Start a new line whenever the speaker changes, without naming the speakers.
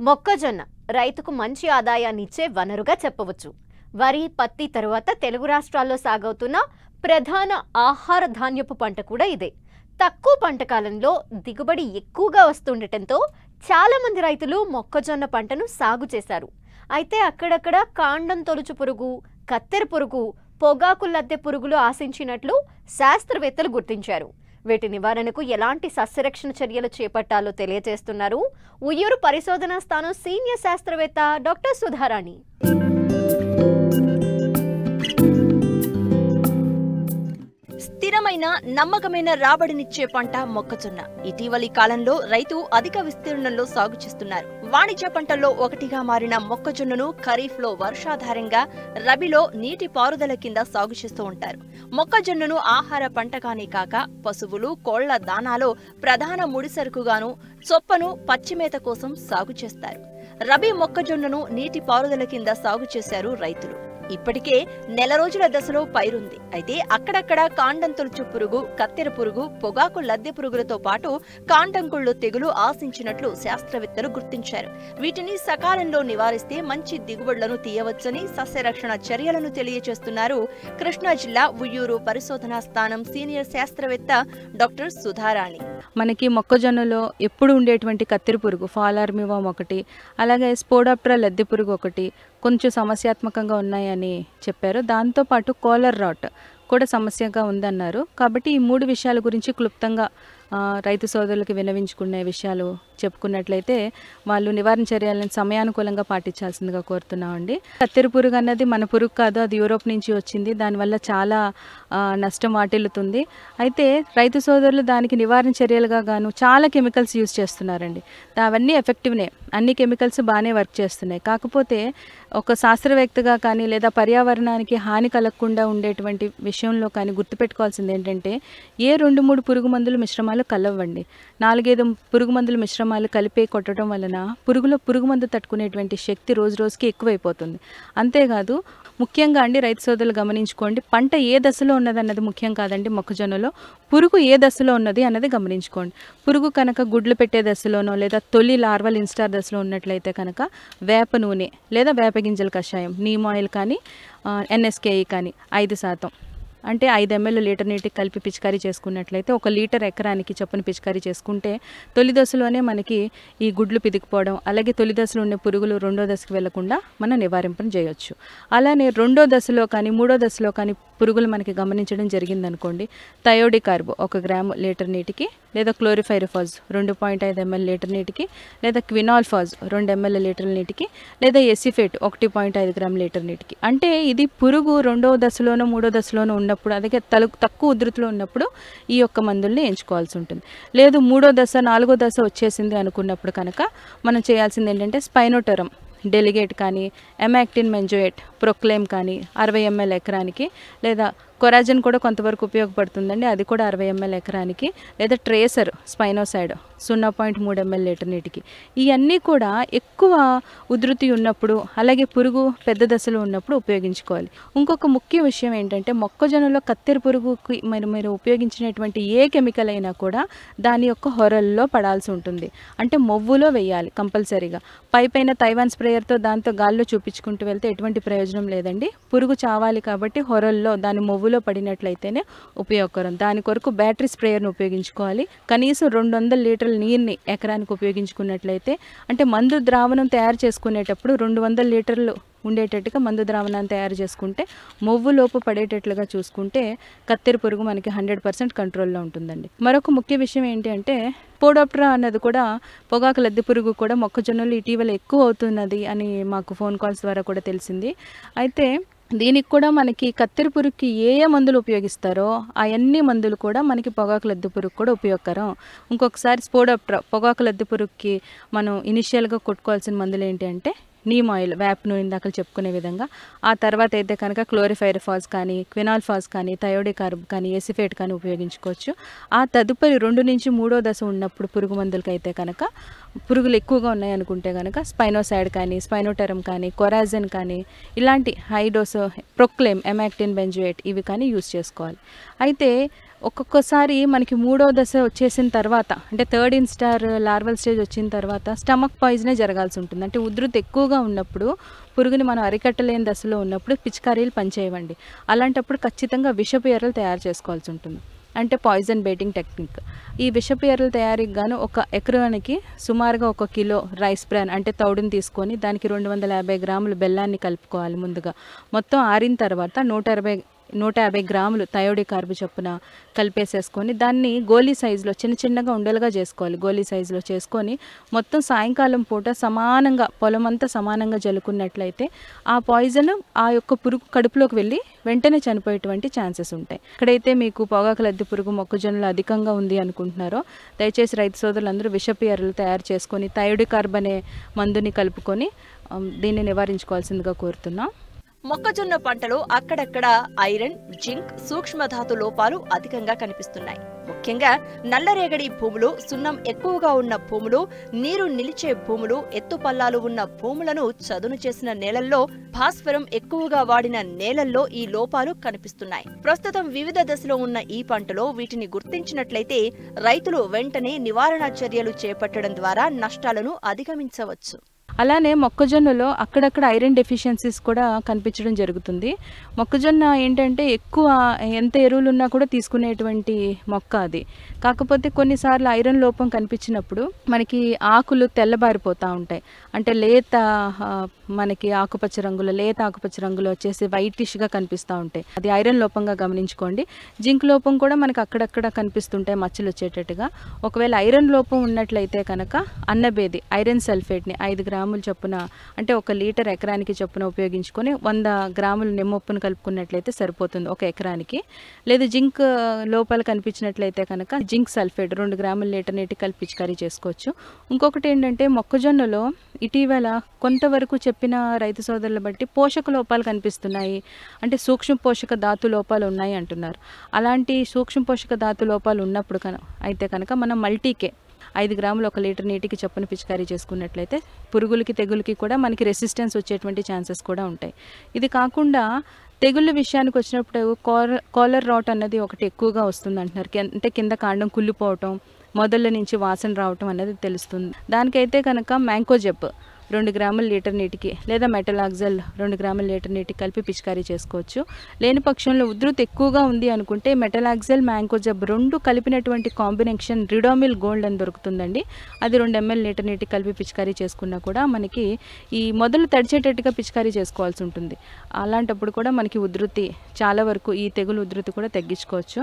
మొక్కజొన్న రైతుకు మంచి ఆదాయాన్ని ఇచ్చే వనరుగా చెప్పవచ్చు. వరి, పత్తి తరువాత తెలుగు రాష్ట్రాల్లో సాగవుతున్న ప్రధాన ఆహార ధాన్యపు పంట కూడా ఇదే. తక్కువ పంట కాలంలో దిగుబడి ఎక్కువగా వస్తుండటంతో చాలా మంది రైతులు మొక్కజొన్న పంటను సాగు చేశారు. అయితే అక్కడక్కడ కాండం తొలుచు పురుగు, కత్తెర పురుగు, పొగాకు లద్దె పురుగులు ఆశించినట్లు శాస్త్రవేత్తలు గుర్తించారు. వీటి నివారణకు ఎలాంటి సస్యరక్షణ చర్యలు చేపట్టాలో తెలియజేస్తున్నారు ఉయ్యూరు పరిశోధనా స్థానం సీనియర్ శాస్త్రవేత్త డాక్టర్ సుధారాణి.
స్థిరమైన నమ్మకమైన రాబడినిచ్చే పంట మొక్కజొన్న. ఇటీవలి కాలంలో రైతు అధిక విస్తీర్ణంలో సాగు చేస్తున్నారు. వాణిజ్య పంటల్లో ఒకటిగా మారిన మొక్కజొన్నను ఖరీఫ్ లో వర్షాధారంగా, రబీలో నీటి పారుదల కింద సాగు చేస్తూ ఉంటారు. మొక్కజొన్నను ఆహార పంటగానే కాక పశువులు, కోళ్ల దానాలో ప్రధాన ముడిసరుకుగాను, చొప్పను పచ్చిమేత కోసం సాగు చేస్తారు. రబీ మొక్కజొన్నను నీటి పారుదల కింద సాగు చేశారు రైతులు. ఇప్పటికే నెల రోజుల దశలో పైరుంది. అయితే అక్కడక్కడ కాండం తొలుచు పురుగు, కత్తెర పురుగు, పొగాకు లద్దె పురుగులతో పాటు కాండంకుళ్ళు తెగులు ఆశించినట్లు శాస్త్రవేత్తలు గుర్తించారు. వీటిని సకాలంలో నివారిస్తే మంచి దిగుబడులను తీయవచ్చని సస్యరక్షణ చర్యలను తెలియజేస్తున్నారు కృష్ణా జిల్లా ఉయ్యూరు పరిశోధనా స్థానం సీనియర్ శాస్త్రవేత్త డాక్టర్ సుధారాణి.
మనకి మొక్కజొన్నలో ఎప్పుడు ఉండేటువంటి కత్తెర పురుగు ఫాలార్మివామ్ ఒకటి, అలాగే స్పోడాప్టెరా లద్దె పురుగు ఒకటి కొంచెం సమస్యాత్మకంగా ఉన్నాయని చెప్పారు. దాంతోపాటు కోలర్ రాట్ కూడా సమస్యగా ఉందన్నారు. కాబట్టి ఈ 3 విషయాల గురించి క్లుప్తంగా రైతు సోదరులకు విన్నవించుకునే విషయాలు చెప్పుకున్నట్లయితే వాళ్ళు నివారణ చర్యలను సమయానుకూలంగా పాటించాల్సిందిగా కోరుతున్నామండి. కత్తెర పురుగు అన్నది మన పురుగు కాదు, అది యూరోప్ నుంచి వచ్చింది. దానివల్ల చాలా నష్టం వాటిల్లుతుంది. అయితే రైతు సోదరులు దానికి నివారణ చర్యలుగా గాను చాలా కెమికల్స్ యూజ్ చేస్తున్నారండి. అవన్నీ ఎఫెక్టివ్నే, అన్ని కెమికల్స్ బాగానే వర్క్ చేస్తున్నాయి. కాకపోతే ఒక శాస్త్రవేత్తగా కానీ లేదా పర్యావరణానికి హాని కలగకుండా ఉండేటువంటి విషయంలో కానీ గుర్తుపెట్టుకోవాల్సింది ఏంటంటే ఏ 2-3 పురుగు మందుల మిశ్రమాలు కలవండి. 4-5 పురుగు మందుల మిశ్రమాలు కలిపే కొట్టడం వలన పురుగులో పురుగు మందు తట్టుకునేటువంటి శక్తి రోజు రోజుకి ఎక్కువైపోతుంది. అంతేకాదు ముఖ్యంగా అండి రైతు సోదరులు గమనించుకోండి, పంట ఏ దశలో ఉన్నది అన్నది ముఖ్యం కాదండి. మొక్కజొన్నలో పురుగు ఏ దశలో ఉన్నది అన్నది గమనించుకోండి. పురుగు కనుక గుడ్లు పెట్టే దశలోనో లేదా తొలి లార్వల్ ఇన్స్టార్ దశలో ఉన్నట్లయితే కనుక వేప నూనె లేదా వేప గింజల కషాయం, నీమ్ ఆయిల్ కానీ NSKE కానీ 5% అంటే 5 ml లీటర్ నీటికి కలిపి పిచికారీ చేసుకున్నట్లయితే 1 లీటర్ ఎకరానికి చొప్పున పిచికారీ చేసుకుంటే తొలి దశలోనే మనకి ఈ గుడ్లు పిదికిపోవడం, అలాగే తొలి దశలో ఉండే పురుగులు రెండో దశకు వెళ్లకుండా మనం నివారింపన చేయొచ్చు. అలానే రెండో దశలో కానీ మూడో దశలో కానీ పురుగులు మనకి గమనించడం జరిగిందనుకోండి, థయోడికార్బ్ 1 గ్రాము లీటర్ నీటికి, లేదా క్లోరిఫైరిఫాజ్ 2.5 ml లీటర్ నీటికి, లేదా క్వినాల్ఫాజ్ 2 ml లీటర్ నీటికి, లేదా ఎసిఫేట్ 1.5 గ్రామ్ లీటర్ నీటికి. అంటే ఇది పురుగు రెండో దశలోనో మూడో దశలోనో ఉన్నప్పుడు, అలాగే తక్కువ ఉధృతిలో ఉన్నప్పుడు ఈ యొక్క మందుల్ని ఎంచుకోవాల్సి ఉంటుంది. లేదు మూడో దశ 4వ దశ వచ్చేసింది అనుకున్నప్పుడు కనుక మనం చేయాల్సింది ఏంటంటే స్పైనోటరమ్ డెలిగేట్ కానీ, ఎమాక్టిన్ మెంజోయేట్ ప్రొక్లైమ్ కానీ 60 ml ఎకరానికి, లేదా కొరాజన్ కూడా కొంతవరకు ఉపయోగపడుతుందండి, అది కూడా 60 ml ఎకరానికి, లేదా ట్రేసర్ స్పైనోసైడ్ 0.3 ml లీటర్ నీటికి. ఇవన్నీ కూడా ఎక్కువ ఉధృతి ఉన్నప్పుడు, అలాగే పురుగు పెద్ద దశలో ఉన్నప్పుడు ఉపయోగించుకోవాలి. ఇంకొక ముఖ్య విషయం ఏంటంటే మొక్కజొన్నలో కత్తెర పురుగుకి మీరు ఉపయోగించినటువంటి ఏ కెమికల్ అయినా కూడా దాని యొక్క హొరల్లో పడాల్సి ఉంటుంది. అంటే మొవ్వులో వేయాలి కంపల్సరీగా. పైపైన తైవాన్ స్ప్రేయర్తో దాంతో గాల్లో చూపించుకుంటూ వెళ్తే ఎటువంటి ప్రయోజనం లేదండి. పురుగు చావాలి కాబట్టి హొరల్లో దాని మొవ్వులో పడినట్లయితేనే ఉపయోగకరం. దాని కొరకు బ్యాటరీ స్ప్రేయర్ను ఉపయోగించుకోవాలి. కనీసం 200 లీటర్ల నీరుని ఎకరానికి ఉపయోగించుకున్నట్లయితే, అంటే మందు ద్రావణం తయారు చేసుకునేటప్పుడు 200 లీటర్లు ఉండేటట్టుగా మందు ద్రావణాన్ని తయారు చేసుకుంటే, మొవ్వులోపు పడేటట్లుగా చూసుకుంటే కత్తెర పురుగు మనకి 100% కంట్రోల్లో ఉంటుందండి. మరొక ముఖ్య విషయం ఏంటి అంటే స్పోడాప్టెరా అన్నది కూడా, పొగాకు లద్దె పురుగు కూడా మొక్కజొన్నలు ఇటీవల ఎక్కువ అవుతున్నది అని మాకు ఫోన్ కాల్స్ ద్వారా కూడా తెలిసింది. అయితే దీనికి కూడా మనకి కత్తెర పురుగుకి ఏ మందులు ఉపయోగిస్తారో అవన్నీ మందులు కూడా మనకి పొగాకు లద్దె పురుగు కూడా ఉపయోగకరం. ఇంకొకసారి స్పోడాప్టెరా పొగాకు లద్దె పురుగుకి మనం ఇనిషియల్గా కొట్టుకోవాల్సిన మందులు ఏంటి అంటే నీమ్ ఆయిల్, వేప నూనె ఇందాక చెప్పుకునే విధంగా. ఆ తర్వాత అయితే కనుక క్లోరిఫైరిఫాజ్ కానీ, క్వినాల్ఫాజ్ కానీ, థయోడికార్బ్ కానీ, ఎసిఫేట్ కానీ ఉపయోగించుకోవచ్చు. ఆ తదుపరి 2 నుంచి 3వ దశ ఉన్నప్పుడు పురుగు మందులకి అయితే కనుక, పురుగులు ఎక్కువగా ఉన్నాయనుకుంటే కనుక స్పైనోసైడ్ కానీ, స్పైనోటరమ్ కానీ, కొరాజన్ కానీ, ఇలాంటి హై డోస్ ప్రొక్లైమ్, ఎమాక్టిన్ బెంజోయేట్ ఇవి కానీ యూజ్ చేసుకోవాలి. అయితే ఒక్కొక్కసారి మనకి 3వ దశ వచ్చేసిన తర్వాత అంటే థర్డ్ ఇన్స్టార్ లార్వల్ స్టేజ్ వచ్చిన తర్వాత స్టమక్ పాయిజనే జరగాల్సి ఉంటుంది. అంటే ఉధృతి ఎక్కువగా ఉన్నప్పుడు పురుగుని మనం అరికట్టలేని దశలో ఉన్నప్పుడు పిచికారీలు పనిచేయవండి. అలాంటప్పుడు ఖచ్చితంగా విషపు ఎర్రలు తయారు చేసుకోవాల్సి ఉంటుంది. అంటే పాయిజన్ బైటింగ్ టెక్నిక్. ఈ విషపు ఎర్రల తయారీకి గాను ఒక ఎకరానికి సుమారుగా 1 కిలో రైస్ బ్రాన్ అంటే తౌడుని తీసుకొని దానికి 250 గ్రాములు బెల్లాన్ని కలుపుకోవాలి. ముందుగా మొత్తం ఆరిన తర్వాత 150 గ్రాములు థయోడి కార్బు చొప్పున కలిపేసేసుకొని దాన్ని గోలీ సైజులో చిన్నగా ఉండలుగా చేసుకోవాలి. గోలీ సైజులో చేసుకొని మొత్తం సాయంకాలం పూట సమానంగా పొలమంతా సమానంగా జల్లుకున్నట్లయితే ఆ పాయిజన్ ఆ యొక్క పురుగు కడుపులోకి వెళ్ళి వెంటనే చనిపోయేటువంటి ఛాన్సెస్ ఉంటాయి. ఎక్కడైతే మీకు పొగాకు లద్దె పురుగు మొక్కజొన్నలు అధికంగా ఉంది అనుకుంటున్నారో దయచేసి రైతు సోదరులందరూ విషపు ఎర్రలు తయారు చేసుకొని థయోడి కార్బ్ అనే మందుని కలుపుకొని దీన్ని నివారించుకోవాల్సిందిగా కోరుతున్నాం.
మొక్కజొన్న పంటలో అక్కడక్కడ ఐరన్, జింక్, సూక్ష్మధాతు లోపాలు అధికంగా కనిపిస్తున్నాయి. ముఖ్యంగా నల్లరేగడి భూములు, సున్నం ఎక్కువగా ఉన్న భూములు, నీరు నిలిచే భూములు, ఎత్తుపల్లాలు ఉన్న భూములను చదును చేసిన నేలల్లో, భాస్వరం ఎక్కువగా వాడిన నేలల్లో ఈ లోపాలు కనిపిస్తున్నాయి. ప్రస్తుతం వివిధ దశలో ఉన్న ఈ పంటలో వీటిని గుర్తించినట్లయితే రైతులు వెంటనే నివారణ చర్యలు చేపట్టడం ద్వారా నష్టాలను అధిగమించవచ్చు.
అలానే మొక్కజొన్నలో అక్కడక్కడ ఐరన్ డెఫిషియన్సీస్ కూడా కనిపించడం జరుగుతుంది. మొక్కజొన్న ఏంటంటే ఎక్కువ ఎంత ఎరువులు ఉన్నా కూడా తీసుకునేటువంటి మొక్క అది. కాకపోతే కొన్నిసార్లు ఐరన్ లోపం కనిపించినప్పుడు మనకి ఆకులు తెల్లబారిపోతూ ఉంటాయి. అంటే మనకి ఆకుపచ్చ రంగులో వచ్చేసి వైటిష్గా కనిపిస్తూ ఉంటాయి. అది ఐరన్ లోపంగా గమనించుకోండి. జింక్ లోపం కూడా మనకి అక్కడక్కడ కనిపిస్తుంటాయి మచ్చలు వచ్చేటట్టుగా. ఒకవేళ ఐరన్ లోపం ఉన్నట్లయితే కనుక అన్నబేది ఐరన్ సల్ఫేట్ని 5 గ్రాములు చొప్పున అంటే 1 లీటర్ ఎకరానికి చొప్పున ఉపయోగించుకొని 100 గ్రాములు నిమ్మప్పును కలుపుకున్నట్లయితే సరిపోతుంది 1 ఎకరానికి. లేదు జింక్ లోపాలు కనిపించినట్లయితే కనుక జింక్ సల్ఫేట్ 2 గ్రాముల లీటర్ నీటి కలిపి పిచికారీ చేసుకోవచ్చు. ఇంకొకటి ఏంటంటే మొక్కజొన్నలో ఇటీవల కొంతవరకు చెప్పిన రైతు సోదరుల బట్టి పోషక లోపాలు కనిపిస్తున్నాయి. అంటే సూక్ష్మ పోషక ధాతు లోపాలు ఉన్నాయి అంటున్నారు. అలాంటి సూక్ష్మ పోషక ధాతు లోపాలు ఉన్నప్పుడు అయితే కనుక మనం మల్టీకే 5 గ్రాములు 1 లీటర్ నీటికి చొప్పున పిచికారీ చేసుకున్నట్లయితే పురుగులకి తెగులకి కూడా మనకి రెసిస్టెన్స్ వచ్చేటువంటి ఛాన్సెస్ కూడా ఉంటాయి. ఇది కాకుండా తెగుళ్ళ విషయానికి వచ్చినప్పుడు కాలర్ రాట్ అన్నది ఒకటి ఎక్కువగా వస్తుంది అంటున్నారు. అంటే కింద కాండం కుళ్ళిపోవటం, మొదళ్ళ నుంచి వాసన రావటం అన్నది తెలుస్తుంది. దానికైతే కనుక మ్యాంకోజెబ్ 2 గ్రాముల లీటర్ నీటికి లేదా మెటలాక్జల్ 2 గ్రాముల లీటర్ నీటికి కలిపి పిచికారీ చేసుకోవచ్చు. లేని పక్షంలో ఉధృతి ఎక్కువగా ఉంది అనుకుంటే మెటలాక్జల్, మ్యాంకోజెబ్ 2 కలిపినటువంటి కాంబినేషన్ రిడోమిల్ గోల్డ్ అని దొరుకుతుందండి. అది 2 ml లీటర్ నీటికి కలిపి పిచికారీ చేసుకున్నా కూడా మనకి ఈ మొదలు తడిచేటట్టుగా పిచికారీ చేసుకోవాల్సి ఉంటుంది. అలాంటప్పుడు కూడా మనకి ఉధృతి చాలా వరకు ఈ తెగులు ఉధృతి కూడా తగ్గించుకోవచ్చు.